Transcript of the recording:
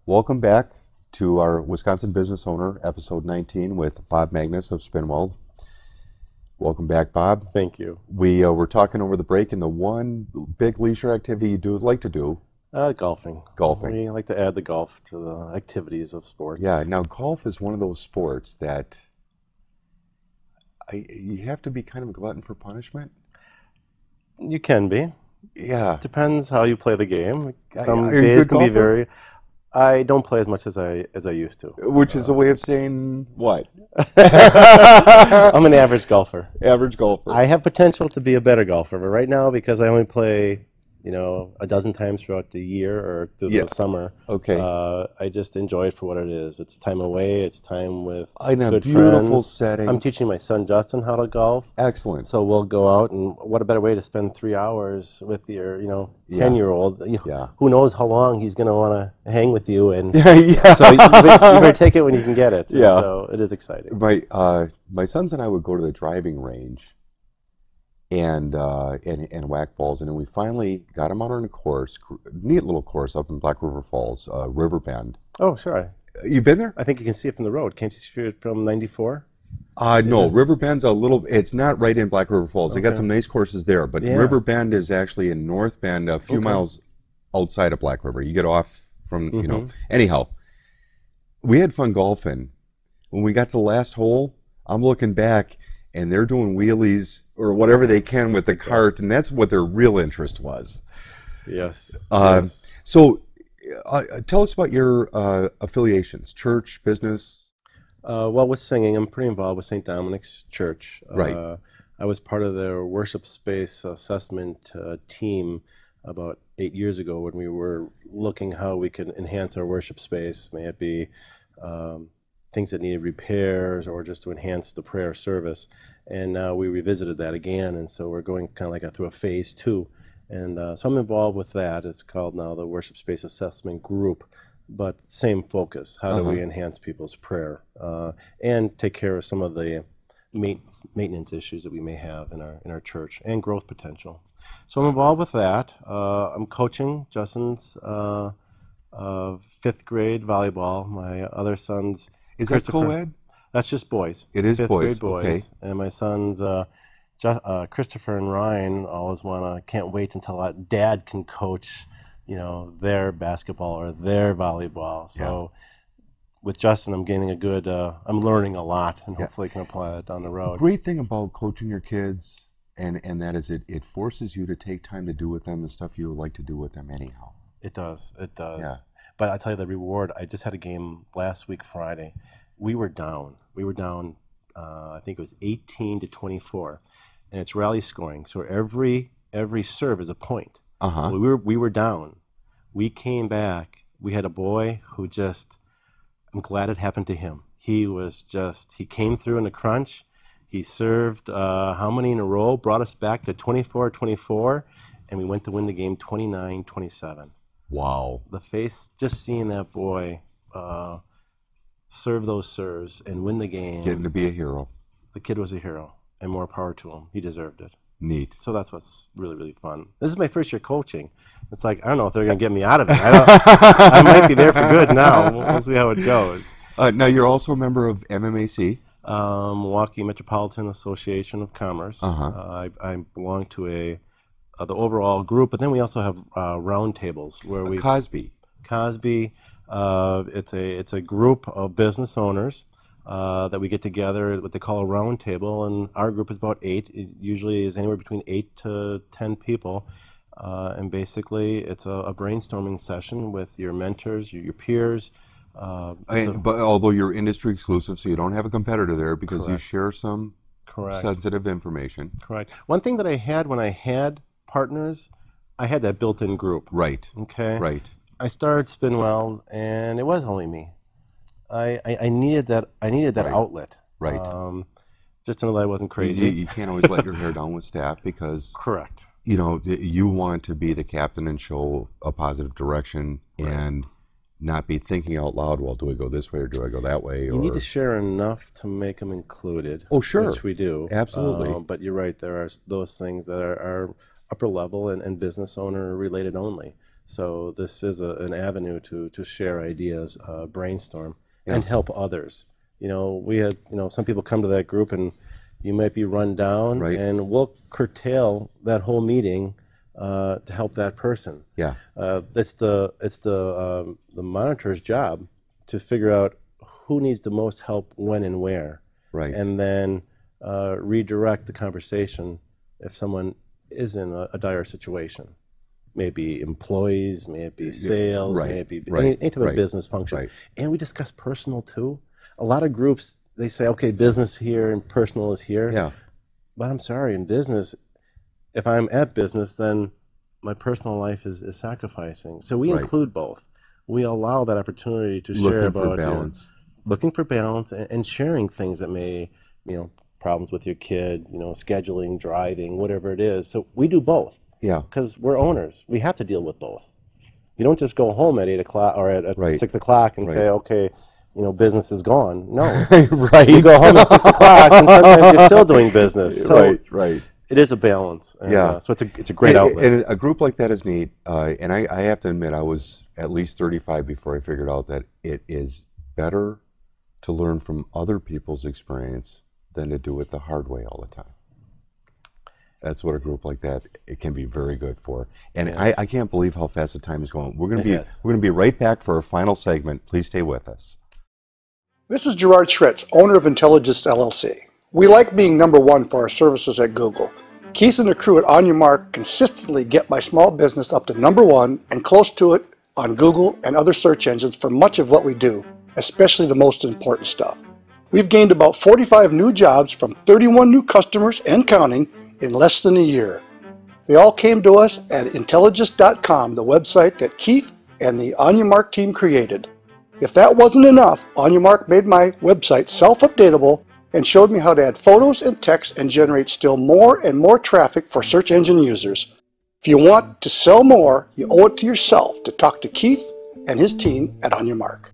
Welcome back to our Wisconsin Business Owner, episode 19 with Bob Magnus of Spinweld. Welcome back, Bob. Thank you. We were talking over the break, and the one big leisure activity you do like to do. Golfing. Golfing. We like to add the golf to the activities of sports. Yeah, now golf is one of those sports that you have to be kind of a glutton for punishment. You can be. Yeah. Depends how you play the game. Some Are you a days good can be golfer? very. I don't play as much as I used to. Which is a way of saying what? I'm an average golfer. Average golfer. I have potential to be a better golfer, but right now, because I only play, a dozen times throughout the year or through the summer. Okay. I just enjoy it for what it is. It's time away. It's time with In a good beautiful friends. setting. I'm teaching my son Justin how to golf. Excellent. So we'll go out, and what a better way to spend 3 hours with your, 10-year-old. Yeah. Who knows how long he's going to want to hang with you, and Yeah. so you better take it when you can get it. Yeah. So it is exciting. My sons and I would go to the driving range and whack balls, and then we finally got them out on a course, neat little course up in Black River Falls, River Bend. Oh, sure. You been there? I think you can see it from the road. Can't you see it from 94? No, River Bend's a little. It's not right in Black River Falls. They got some nice courses there, but Yeah. River Bend is actually in North Bend, a few miles outside of Black River. You get off from Anyhow, we had fun golfing. When we got to the last hole, I'm looking back, and they're doing wheelies or whatever they can with the cart, and that's what their real interest was. Yes. Yes. So, tell us about your affiliations, church, business. Well, with singing, I'm pretty involved with St. Dominic's Church. Right. I was part of their worship space assessment team about 8 years ago when we were looking how we could enhance our worship space. May it be things that needed repairs or just to enhance the prayer service. And now we revisited that again, and so we're going kind of like through a phase 2. And so I'm involved with that. It's called now the Worship Space Assessment Group, but same focus. How do we enhance people's prayer and take care of some of the maintenance issues that we may have in our church and growth potential. So I'm involved with that. I'm coaching Justin's 5th grade volleyball. My other son's Is that co-ed? That's just boys. It is 5th boys. grade boys. Okay. And my sons, Christopher and Ryan, always can't wait until Dad can coach, their basketball or their volleyball. So with Justin, I'm gaining I'm learning a lot, and hopefully can apply that down the road. Great thing about coaching your kids, and that is it forces you to take time to do with them the stuff you would like to do with them anyhow. It does. Yeah. But I tell you, the reward, I just had a game last week, Friday. We were down. I think it was 18-24, and it's rally scoring. So every serve is a point. We were down. We came back. We had a boy who I'm glad it happened to him. He came through in the crunch. He served how many in a row, brought us back to 24-24, and we went to win the game 29-27. Wow. The face, just seeing that boy serve those serves and win the game. Getting to be a hero. The kid was a hero, and more power to him. He deserved it. Neat. So that's what's really, really fun. This is my first year coaching. It's like, I don't know if they're going to get me out of it. I might be there for good now. We'll see how it goes. Now, you're also a member of MMAC. Milwaukee Metropolitan Association of Commerce. I belong to the overall group, but then we also have round tables where we Cosby. It's a group of business owners that we get together at what they call a round table, and our group is about 8. It usually is anywhere between 8 to 10 people, and basically it's a brainstorming session with your mentors, your peers. But although you're industry exclusive, so you don't have a competitor there because you share some sensitive information. Correct. One thing that I had when I had partners, I had that built-in group. Right. Okay. Right. I started Spinweld, and it was only me. I needed that. I needed that outlet. Right. Just to know that I wasn't crazy. You can't always let your hair down with staff because Correct. You want to be the captain and show a positive direction and not be thinking out loud. Well, do I go this way or do I go that way? You need to share enough to make them included. Oh, sure. Which we do. Absolutely. But you're right. There are those things that are upper level and business owner related only. So this is an avenue to share ideas, brainstorm, and help others. We had some people come to that group, and you might be run down, and we'll curtail that whole meeting to help that person. Yeah, it's the monitor's job to figure out who needs the most help when and where, and then redirect the conversation if someone is in a dire situation. Maybe employees, may it be sales, may it be any type of business function. And we discuss personal too. A lot of groups, they say, okay, business here and personal is here. Yeah. But I'm sorry, in business, if I'm at business, then my personal life is sacrificing. So we include both. We allow that opportunity to share about looking for balance and sharing things that may, problems with your kid, scheduling, driving, whatever it is. So we do both. Yeah. Because we're owners. We have to deal with both. You don't just go home at 8 o'clock or at 6 o'clock and say, okay, business is gone. No. You go home at 6 o'clock and sometimes you're still doing business. So it is a balance. And, so it's a great outlet. And a group like that is neat. And I have to admit, I was at least 35 before I figured out that it is better to learn from other people's experience than to do it the hard way all the time. That's what a group like that it can be very good for. And I can't believe how fast the time is going. We're going to be right back for our final segment. Please stay with us. This is Gerard Schritz, owner of Intelligence LLC. We like being #1 for our services at Google. Keith and the crew at OnYourMark consistently get my small business up to #1 and close to it on Google and other search engines for much of what we do, especially the most important stuff. We've gained about 45 new jobs from 31 new customers and counting in less than a year. They all came to us at Intelligence.com, the website that Keith and the OnYourMark team created. If that wasn't enough, OnYourMark made my website self-updatable and showed me how to add photos and text and generate still more and more traffic for search engine users. If you want to sell more, you owe it to yourself to talk to Keith and his team at OnYourMark.